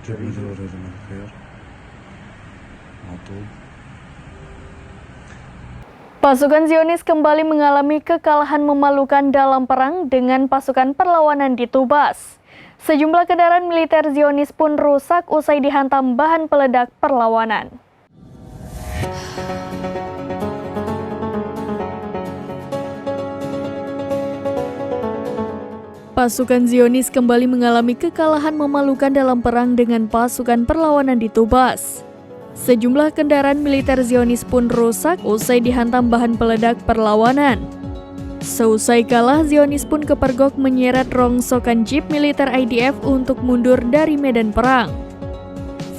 جبنا ورجل الخير عطوب. Pasukan Zionis kembali mengalami kekalahan memalukan dalam perang dengan pasukan perlawanan di Tubas. Sejumlah kendaraan militer Zionis pun rusak usai dihantam bahan peledak perlawanan. Pasukan Zionis kembali mengalami kekalahan memalukan dalam perang dengan pasukan perlawanan di Tubas. Sejumlah kendaraan militer Zionis pun rusak usai dihantam bahan peledak perlawanan. Seusai kalah, Zionis pun kepergok menyeret rongsokan jeep militer IDF untuk mundur dari medan perang.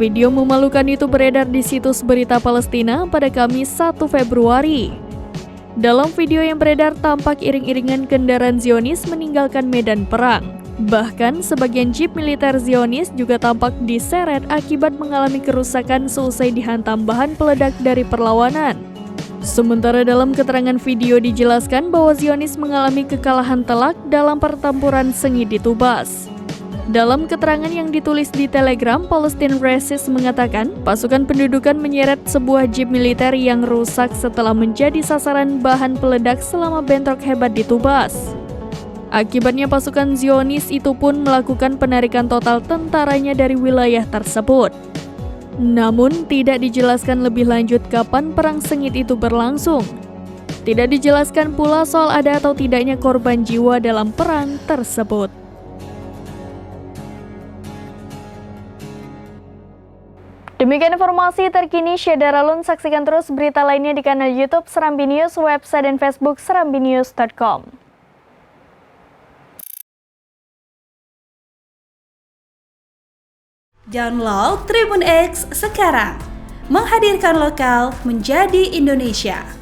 Video memalukan itu beredar di situs berita Palestina pada Kamis 1 Februari. Dalam video yang beredar tampak iring-iringan kendaraan Zionis meninggalkan medan perang. Bahkan sebagian jeep militer Zionis juga tampak diseret akibat mengalami kerusakan seusai dihantam bahan peledak dari perlawanan. Sementara dalam keterangan video dijelaskan bahwa Zionis mengalami kekalahan telak dalam pertempuran sengit di Tubas. Dalam keterangan yang ditulis di Telegram, Palestine Resist mengatakan pasukan pendudukan menyeret sebuah jeep militer yang rusak setelah menjadi sasaran bahan peledak selama bentrok hebat di Tubas. Akibatnya pasukan Zionis itu pun melakukan penarikan total tentaranya dari wilayah tersebut. Namun tidak dijelaskan lebih lanjut kapan perang sengit itu berlangsung. Tidak dijelaskan pula soal ada atau tidaknya korban jiwa dalam perang tersebut. Demikian informasi terkini Syedaralun. Saksikan terus berita lainnya di kanal YouTube Serambi News, website dan Facebook serambinews.com. Download Tribun X sekarang, menghadirkan lokal menjadi Indonesia.